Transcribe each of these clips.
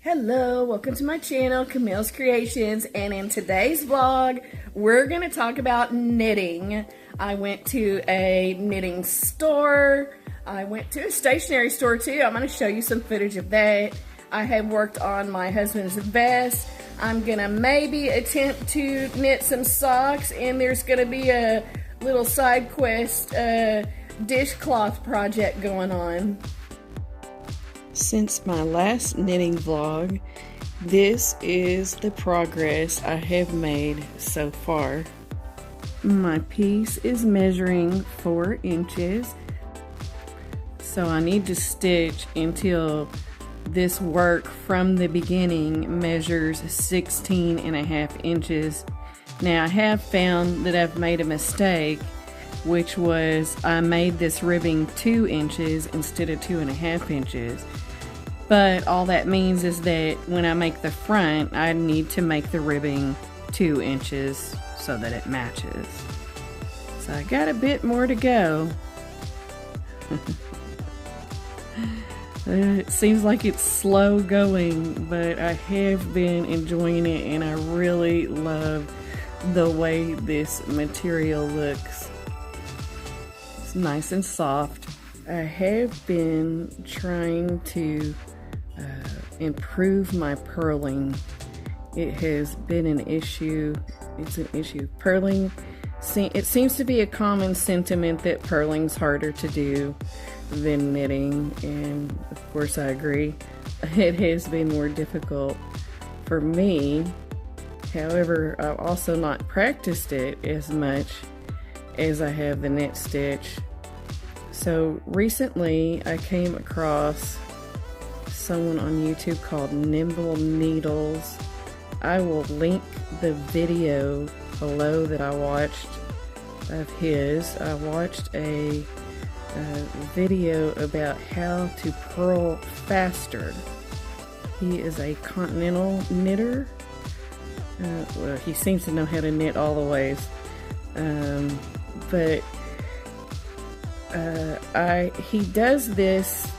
Hello, welcome to my channel, Camille's Creations, and in today's vlog, we're going to talk about knitting. I went to a knitting store. I went to a stationery store too. I'm going to show you some footage of that. I have worked on my husband's vest. I'm going to maybe attempt to knit some socks, and there's going to be a little side quest dishcloth project going on. Since my last knitting vlog, this is the progress I have made so far. My piece is measuring 4 inches, so I need to stitch until this work from the beginning measures 16.5 inches. Now I have found that I've made a mistake, which was I made this ribbing 2 inches instead of 2.5 inches. But all that means is that when I make the front, I need to make the ribbing 2 inches so that it matches. So I got a bit more to go. It seems like it's slow going, but I have been enjoying it, and I really love the way this material looks. It's nice and soft. I have been trying to improve my purling. It has been an issue. It's an issue. Purling, it seems to be a common sentiment that purling's harder to do than knitting, and of course I agree. It has been more difficult for me. However, I've also not practiced it as much as I have the knit stitch. So recently I came across someone on YouTube called Nimble Needles. I will link the video below that I watched of his. I watched a video about how to purl faster. He is a continental knitter. Well, he seems to know how to knit all the ways. He does this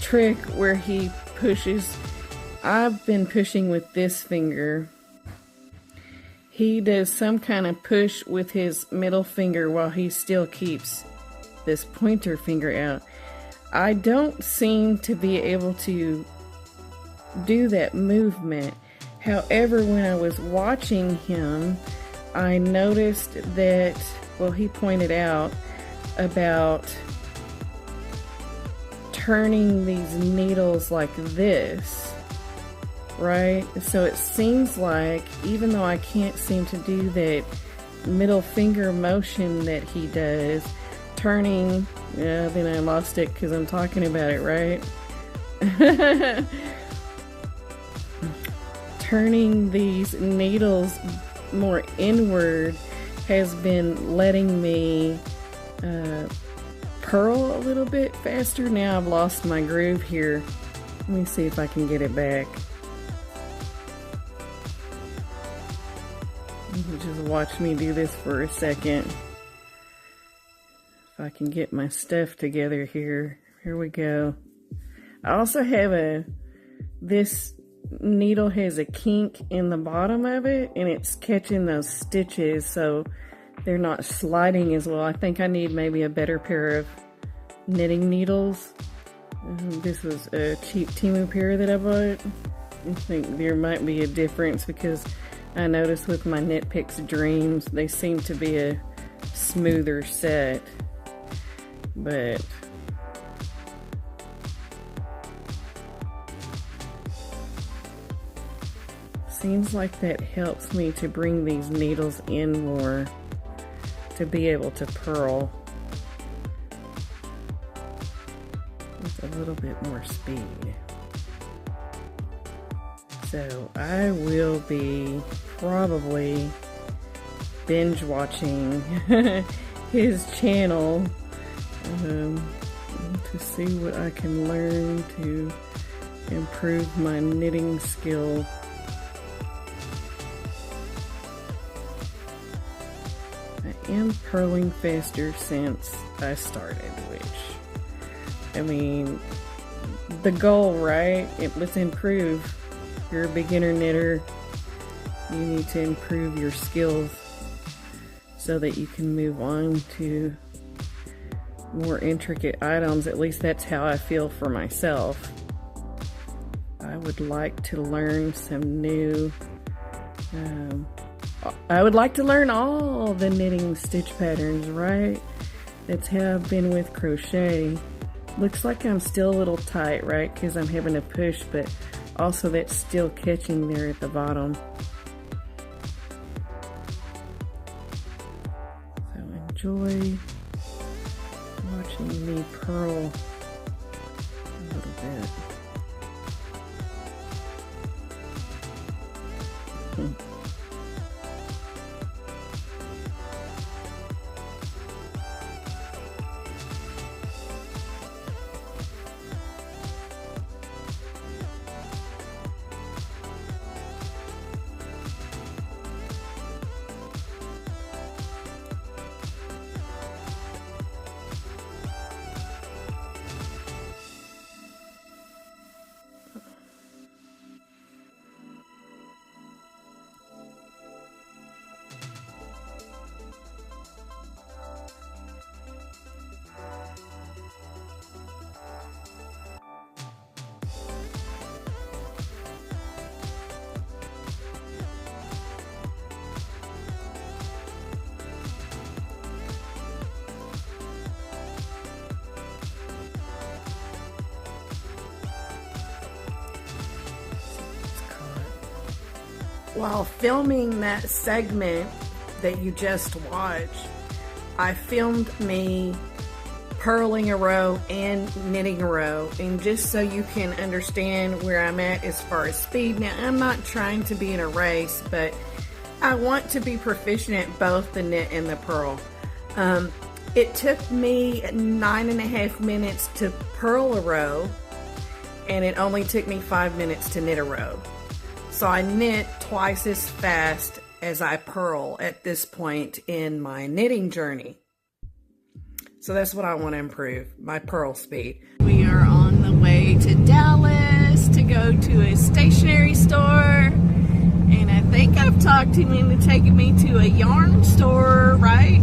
trick where he pushes. I've been pushing with this finger. He does some kind of push with his middle finger while he still keeps this pointer finger out. I don't seem to be able to do that movement. However, when I was watching him, I noticed that, well, he pointed out about turning these needles like this, right? So it seems like, even though I can't seem to do that middle finger motion that he does, turning, yeah, then I lost it because I'm talking about it, right? Turning these needles more inward has been letting me purl a little bit faster. Now I've lost my groove here. Let me see if I can get it back. Just watch me do this for a second. If I can get my stuff together here. Here we go. I also have this needle has a kink in the bottom of it, and it's catching those stitches, so they're not sliding as well. I think I need maybe a better pair of knitting needles. This was a cheap Temu pair that I bought. I think there might be a difference because I noticed with my Knit Picks Dreams, they seem to be a smoother set. But seems like that helps me to bring these needles in more to be able to purl with a little bit more speed. So I will be probably binge watching his channel to see what I can learn to improve my knitting skill. I am purling faster since I started, which, I mean, the goal, right? Let's improve. You're a beginner knitter. You need to improve your skills so that you can move on to more intricate items. At least that's how I feel for myself. I would like to learn some new, I would like to learn all the knitting stitch patterns, right? That's how I've been with crochet. Looks like I'm still a little tight, right? Because I'm having to push, but also that's still catching there at the bottom. So enjoy watching me purl a little bit. While filming that segment that you just watched, I filmed me purling a row and knitting a row, and just so you can understand where I'm at as far as speed. Now, I'm not trying to be in a race, but I want to be proficient at both the knit and the purl. It took me 9.5 minutes to purl a row, and it only took me 5 minutes to knit a row. So I knit twice as fast as I purl at this point in my knitting journey. So that's what I want to improve, my purl speed. We are on the way to Dallas to go to a stationery store. And I think I've talked him into taking me to a yarn store, right?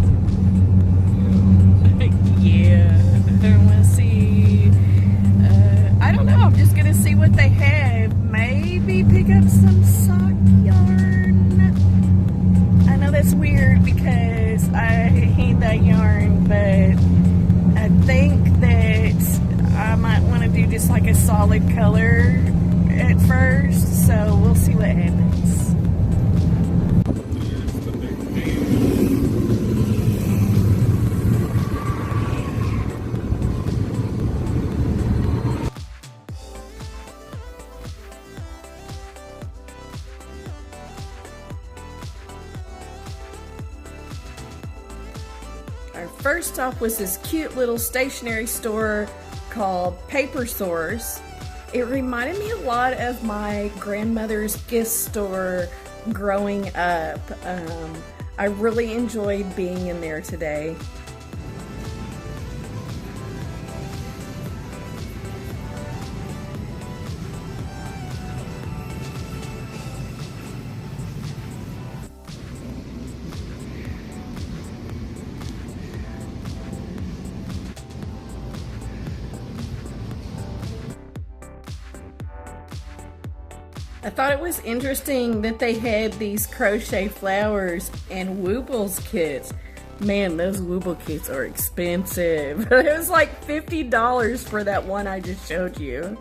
Yeah, I want to see. I don't know, I'm just going to see what they have. Maybe pick up some sock yarn. I know that's weird because I hate that yarn, but I think that I might want to do just like a solid color at first, so we'll see what happens. Our first stop was this cute little stationery store called Paper Source. It reminded me a lot of my grandmother's gift store growing up. I really enjoyed being in there today. I thought it was interesting that they had these crochet flowers and Woobles kits. Man, those Wooble kits are expensive. It was like $50 for that one I just showed you.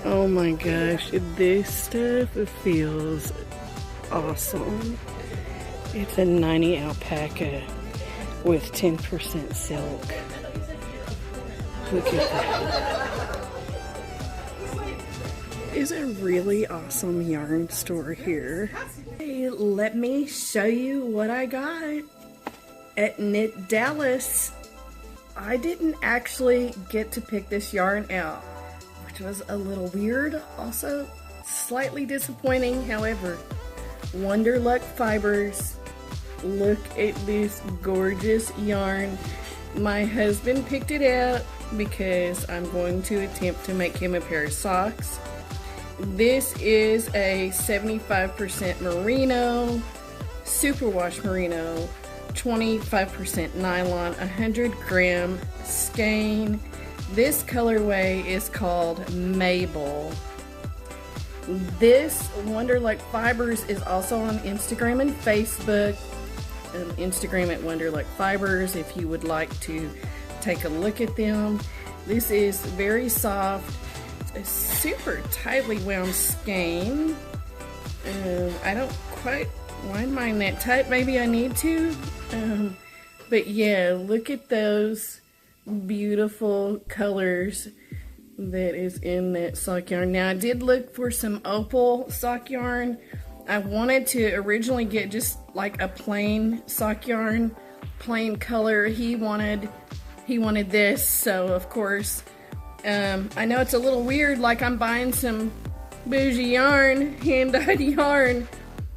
Oh my gosh, this stuff feels awesome. It's a 90 alpaca with 10% silk. Look at that. It's a really awesome yarn store here. Hey, everybody, let me show you what I got at Knit Dallas. I didn't actually get to pick this yarn out, which was a little weird, also slightly disappointing. However, Wonderluck Fibers, look at this gorgeous yarn. My husband picked it out because I'm going to attempt to make him a pair of socks. This is a 75% merino, superwash merino, 25% nylon, 100 gram skein. This colorway is called Mabel. This Wonderluck Fibers is also on Instagram and Facebook. Instagram at Wonderluck Fibers if you would like to take a look at them. This is very soft, a super tightly wound skein. I don't quite wind mine that tight, maybe I need to. But yeah, look at those beautiful colors that is in that sock yarn. Now I did look for some opal sock yarn. I wanted to originally get just like a plain sock yarn, plain color. He wanted this, so of course, I know it's a little weird, like I'm buying some bougie yarn, hand-dyed yarn,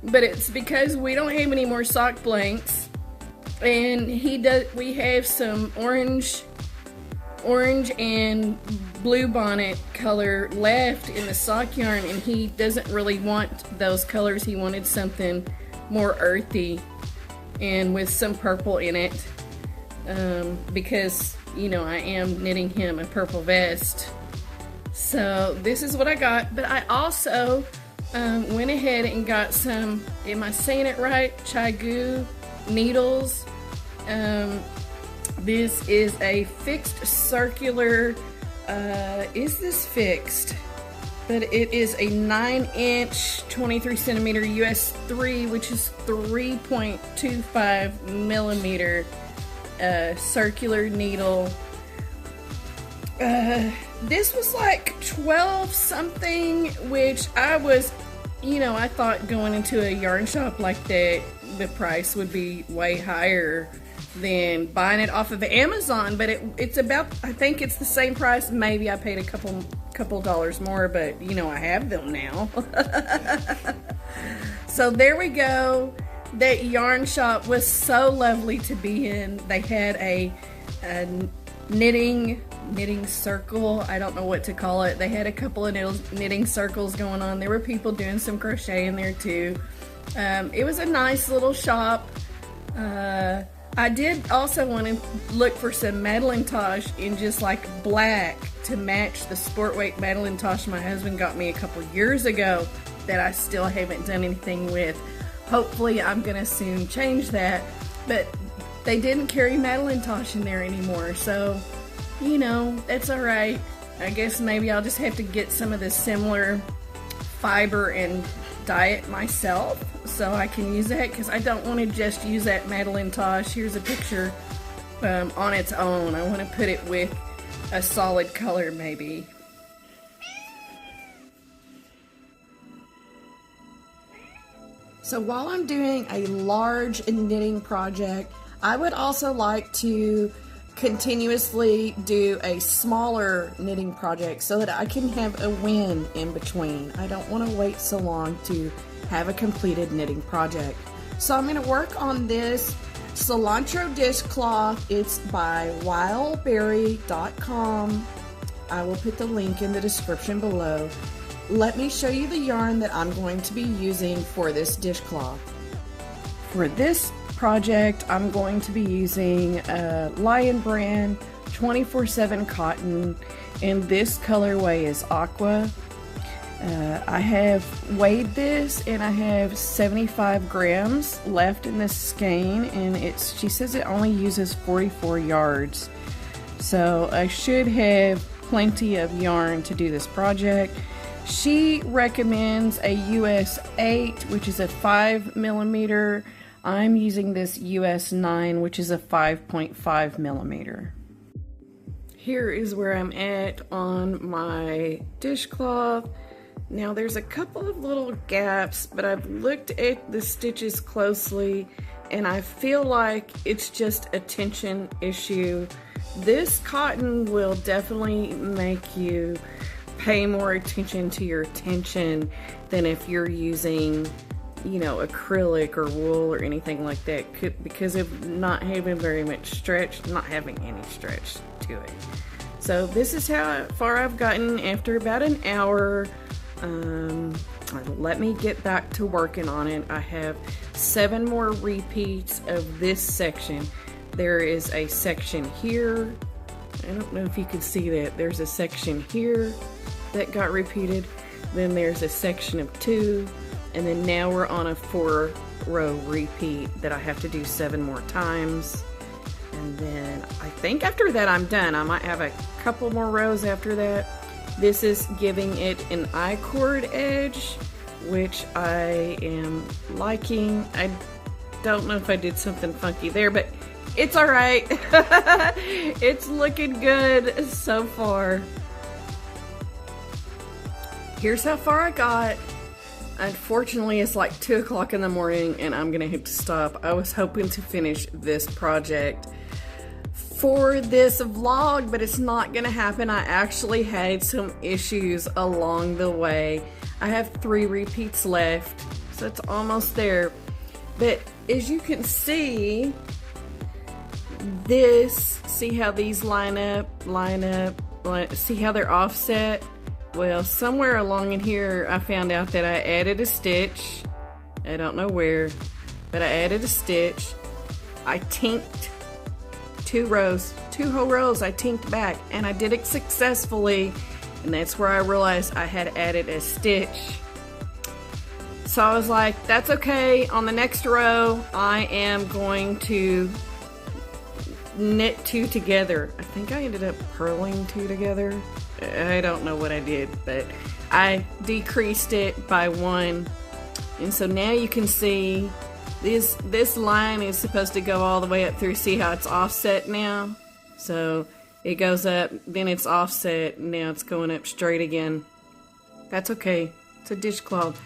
but it's because we don't have any more sock blanks, and we have some orange and blue bonnet color left in the sock yarn, and he doesn't really want those colors. He wanted something more earthy and with some purple in it, because you know I am knitting him a purple vest. So this is what I got, but I also went ahead and got some, am I saying it right, Chigu needles. This is a fixed circular, is this fixed? But it is a 9-inch, 23 centimeter US 3, which is 3.25 millimeter circular needle. This was like 12 something, which I was, you know, I thought going into a yarn shop like that, the price would be way higher than buying it off of Amazon, but it's about, I think it's the same price. Maybe I paid a couple dollars more, but you know, I have them now. So there we go. That yarn shop was so lovely to be in. They had a knitting circle. I don't know what to call it. They had a couple of knitting circles going on. There were people doing some crochet in there too. It was a nice little shop. I did also want to look for some Madelinetosh in just like black to match the sport weight Madelinetosh my husband got me a couple years ago that I still haven't done anything with. Hopefully I'm gonna soon change that, but they didn't carry Madelinetosh in there anymore, so you know, that's alright. I guess maybe I'll just have to get some of the similar fiber and dye it myself so I can use that, because I don't want to just use that Madelinetosh. Here's a picture on its own. I want to put it with a solid color maybe. So while I'm doing a large knitting project, I would also like to continuously do a smaller knitting project so that I can have a win in between. I don't want to wait so long to have a completed knitting project. So I'm going to work on this Cilantro Dishcloth. It's by wildberry.com. I will put the link in the description below. Let me show you the yarn that I'm going to be using for this dishcloth. For this project, I'm going to be using Lion Brand 24/7 cotton, and this colorway is aqua. I have weighed this, and I have 75 grams left in this skein, and she says it only uses 44 yards, so I should have plenty of yarn to do this project. She recommends a US 8, which is a 5 millimeter. I'm using this US 9, which is a 5.5 millimeter. Here is where I'm at on my dishcloth. Now there's a couple of little gaps, but I've looked at the stitches closely and I feel like it's just a tension issue. This cotton will definitely make you pay more attention to your tension than if you're using, you know, acrylic or wool or anything like that, because of not having very much stretch, not having any stretch to it. So this is how far I've gotten after about an hour. Let me get back to working on it. I have 7 more repeats of this section. There is a section here. I don't know if you can see that. There's a section here that got repeated. Then there's a section of 2. And then now we're on a 4-row repeat that I have to do 7 more times. And then I think after that I'm done. I might have a couple more rows after that. This is giving it an I-cord edge, which I am liking. I don't know if I did something funky there, but it's all right. It's looking good so far. Here's how far I got. Unfortunately, it's like 2 o'clock in the morning and I'm gonna have to stop. I was hoping to finish this project for this vlog, but it's not gonna happen. I actually had some issues along the way. I have 3 repeats left, so it's almost there. But as you can see, see how these line up, see how they're offset? Well, somewhere along in here, I found out that I added a stitch. I don't know where, but I added a stitch. I tinked 2 rows, 2 whole rows I tinked back, and I did it successfully, and that's where I realized I had added a stitch. So I was like, that's okay. On the next row, I am going to knit 2 together. I think I ended up purling 2 together. I don't know what I did, but I decreased it by 1. And so now you can see this line is supposed to go all the way up through. See how it's offset now? So it goes up, then it's offset, and now it's going up straight again. That's okay. It's a dishcloth.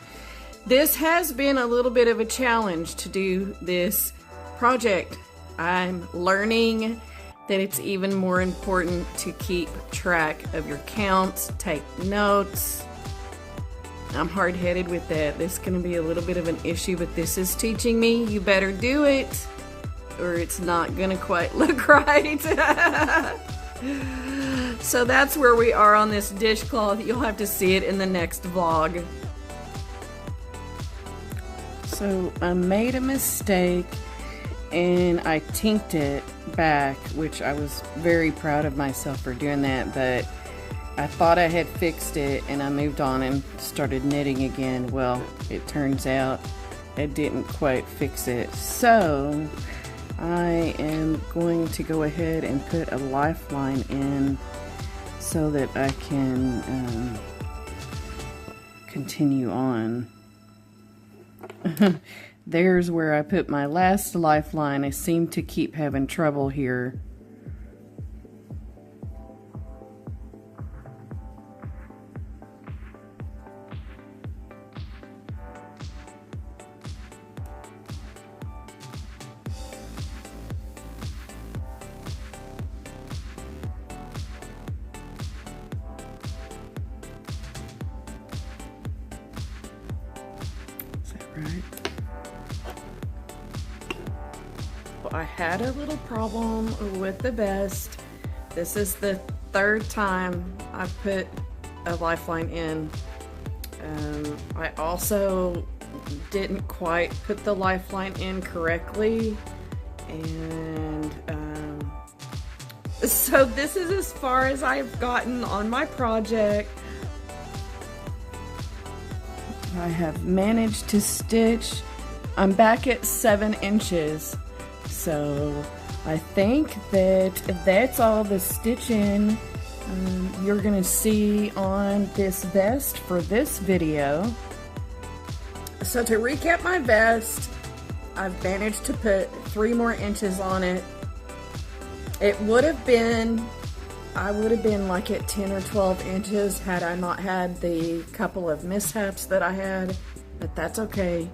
This has been a little bit of a challenge to do this project. I'm learning that it's even more important to keep track of your counts, take notes. I'm hard-headed with that. This is going to be a little bit of an issue, but this is teaching me you better do it or it's not going to quite look right. So that's where we are on this dishcloth. You'll have to see it in the next vlog. So I made a mistake and I tinked it back, which I was very proud of myself for doing that, but I thought I had fixed it and I moved on and started knitting again. Well, it turns out I didn't quite fix it. So I am going to go ahead and put a lifeline in so that I can continue on. There's where I put my last lifeline. I seem to keep having trouble here. Is that right? I had a little problem with the vest. This is the 3rd time I put a lifeline in. I also didn't quite put the lifeline in correctly, and so this is as far as I've gotten on my project. I have managed to stitch. I'm back at 7 inches. So I think that that's all the stitching you're gonna see on this vest for this video. So to recap my vest, I've managed to put 3 more inches on it. It would have been I would have been like at 10 or 12 inches had I not had the couple of mishaps that I had, but that's okay.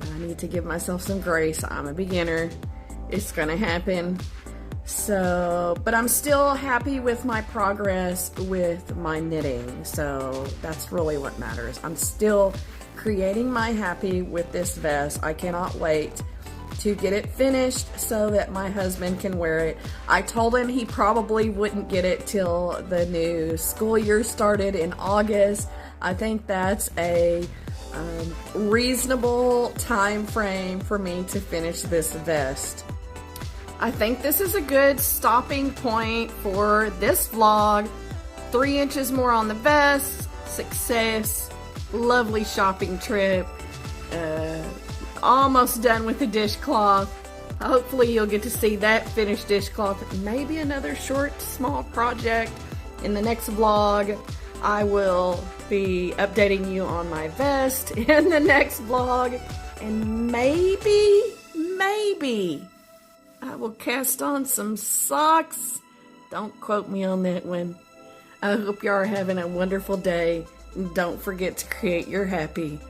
I need to give myself some grace. I'm a beginner. It's gonna happen. So, but I'm still happy with my progress with my knitting. So that's really what matters. I'm still creating my happy with this vest. I cannot wait to get it finished so that my husband can wear it. I told him he probably wouldn't get it till the new school year started in August. I think that's a reasonable time frame for me to finish this vest. I think this is a good stopping point for this vlog. 3 inches more on the vest, success, lovely shopping trip, almost done with the dishcloth. Hopefully you'll get to see that finished dishcloth. Maybe another short, small project in the next vlog. I will be updating you on my vest in the next vlog. And maybe I will cast on some socks. Don't quote me on that one. I hope you are having a wonderful day. Don't forget to create your happy.